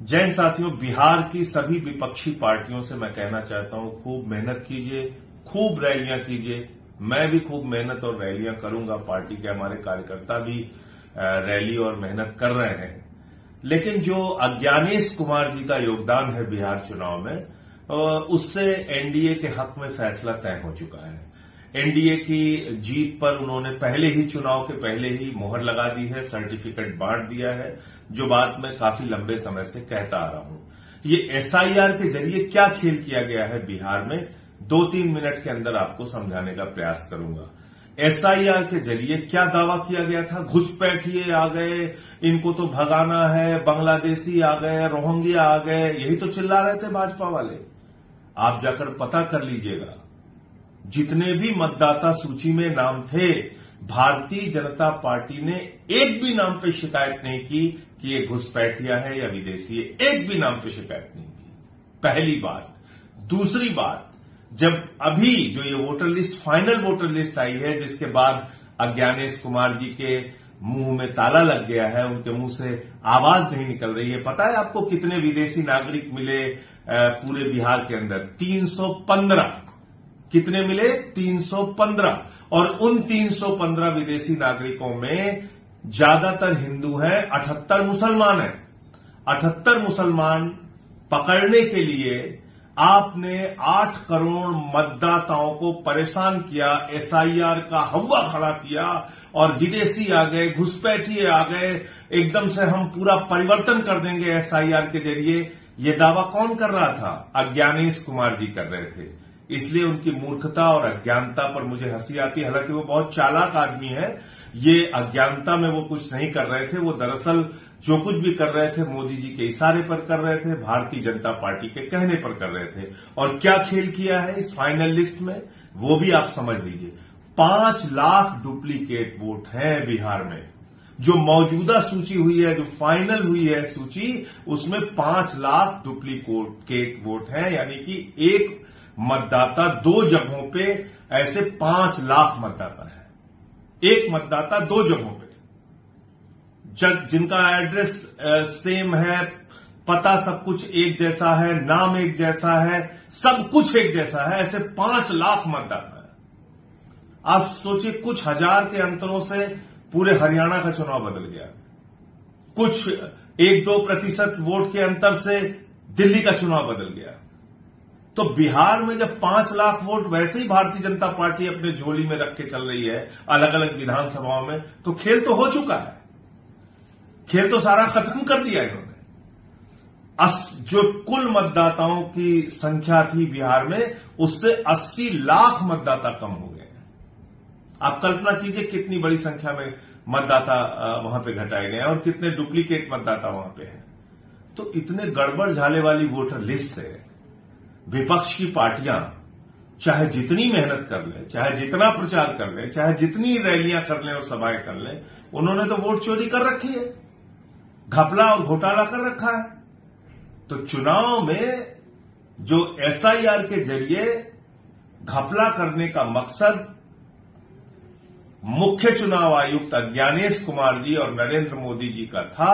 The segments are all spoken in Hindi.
जैन साथियों, बिहार की सभी विपक्षी पार्टियों से मैं कहना चाहता हूं, खूब मेहनत कीजिए, खूब रैलियां कीजिए। मैं भी खूब मेहनत और रैलियां करूंगा। पार्टी के हमारे कार्यकर्ता भी रैली और मेहनत कर रहे हैं। लेकिन जो अज्ञानेश कुमार जी का योगदान है बिहार चुनाव में, उससे एनडीए के हक में फैसला तय हो चुका है। एनडीए की जीत पर उन्होंने पहले ही चुनाव के पहले ही मोहर लगा दी है, सर्टिफिकेट बांट दिया है, जो बात मैं काफी लंबे समय से कहता आ रहा हूं। ये एसआईआर के जरिए क्या खेल किया गया है बिहार में, 2-3 मिनट के अंदर आपको समझाने का प्रयास करूंगा। एसआईआर के जरिए क्या दावा किया गया था? घुसपैठिए आ गए, इनको तो भगाना है, बांग्लादेशी आ गए, रोहिंग्या आ गए, यही तो चिल्ला रहे थे भाजपा वाले। आप जाकर पता कर लीजिएगा, जितने भी मतदाता सूची में नाम थे, भारतीय जनता पार्टी ने एक भी नाम पे शिकायत नहीं की कि ये घुसपैठिया है या विदेशी है। एक भी नाम पे शिकायत नहीं की। पहली बात। दूसरी बात, जब अभी जो ये voter list, final voter list आई है, जिसके बाद अज्ञानेश कुमार जी के मुंह में ताला लग गया है, उनके मुंह से आवाज नहीं निकल रही है। पता है आपको कितने विदेशी नागरिक मिले पूरे बिहार के अंदर? 315। कितने मिले? 315। और उन 315 विदेशी नागरिकों में ज्यादातर हिंदू हैं, 78 मुसलमान हैं। 78 मुसलमान पकड़ने के लिए आपने 8 करोड़ मतदाताओं को परेशान किया, एसआईआर का हवा खड़ा किया, और विदेशी आ गए, घुसपैठिए आ गए, एकदम से हम पूरा परिवर्तन कर देंगे एसआईआर के जरिए। ये दावा कौन कर रहा था? अज्ञानेश कुमार जी कर रहे थे। इसलिए उनकी मूर्खता और अज्ञानता पर मुझे हंसी आती है। हालांकि वो बहुत चालाक आदमी है। ये अज्ञानता में वो कुछ नहीं कर रहे थे। वो दरअसल जो कुछ भी कर रहे थे मोदी जी के इशारे पर कर रहे थे, भारतीय जनता पार्टी के कहने पर कर रहे थे। और क्या खेल किया है इस फाइनल लिस्ट में, वो भी आप समझ लीजिए। 5 लाख डुप्लीकेट वोट हैं बिहार में। जो मौजूदा सूची हुई है, जो फाइनल हुई है सूची, उसमें 5 लाख डुप्लीकेट वोट हैं। यानी कि एक मतदाता 2 जगहों पे, ऐसे 5 लाख मतदाता है। एक मतदाता 2 जगहों पे, जिनका एड्रेस सेम है, पता सब कुछ एक जैसा है, नाम एक जैसा है, सब कुछ एक जैसा है, ऐसे 5 लाख मतदाता है। आप सोचिए, कुछ हजार के अंतरों से पूरे हरियाणा का चुनाव बदल गया। कुछ 1-2% वोट के अंतर से दिल्ली का चुनाव बदल गया। तो बिहार में जब 5 लाख वोट वैसे ही भारतीय जनता पार्टी अपने झोली में रख के चल रही है अलग अलग विधानसभाओं में, तो खेल तो हो चुका है। खेल तो सारा खत्म कर दिया इन्होंने। जो कुल मतदाताओं की संख्या थी बिहार में, उससे 80 लाख मतदाता कम हो गए। आप कल्पना कीजिए कितनी बड़ी संख्या में मतदाता वहां पे घटाए गए हैं और कितने डुप्लीकेट मतदाता वहां पे हैं। तो इतने गड़बड़ झाले वाली वोटर लिस्ट से विपक्ष की पार्टियां चाहे जितनी मेहनत कर लें, चाहे जितना प्रचार कर लें, चाहे जितनी रैलियां कर लें और सभाएं कर लें, उन्होंने तो वोट चोरी कर रखी है, घपला और घोटाला कर रखा है। तो चुनाव में जो एसआईआर के जरिए घपला करने का मकसद मुख्य चुनाव आयुक्त अज्ञानेश कुमार जी और नरेंद्र मोदी जी का था,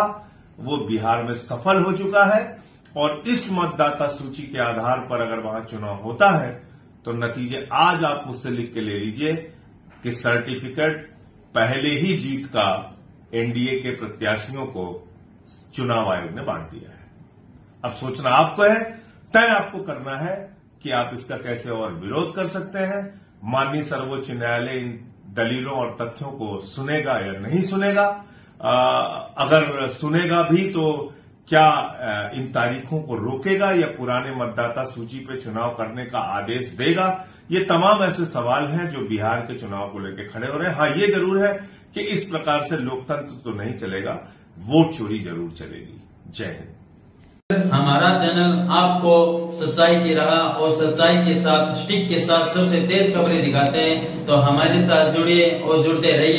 वो बिहार में सफल हो चुका है। और इस मतदाता सूची के आधार पर अगर वहां चुनाव होता है, तो नतीजे आज आप मुझसे लिख के ले लीजिए कि सर्टिफिकेट पहले ही जीत का एनडीए के प्रत्याशियों को चुनाव आयोग ने बांट दिया है। अब सोचना आपको है, तय आपको करना है कि आप इसका कैसे और विरोध कर सकते हैं। माननीय सर्वोच्च न्यायालय इन दलीलों और तथ्यों को सुनेगा या नहीं सुनेगा। अगर सुनेगा भी तो क्या इन तारीखों को रोकेगा या पुराने मतदाता सूची पे चुनाव करने का आदेश देगा? ये तमाम ऐसे सवाल हैं जो बिहार के चुनाव को लेकर खड़े हो रहे हैं। हाँ, ये जरूर है कि इस प्रकार से लोकतंत्र तो नहीं चलेगा, वोट चोरी जरूर चलेगी। जय हिंद। हमारा चैनल आपको सच्चाई की राह और सच्चाई के साथ, स्टिक के साथ सबसे तेज खबरें दिखाते हैं। तो हमारे साथ जुड़िए और जुड़ते रहिए।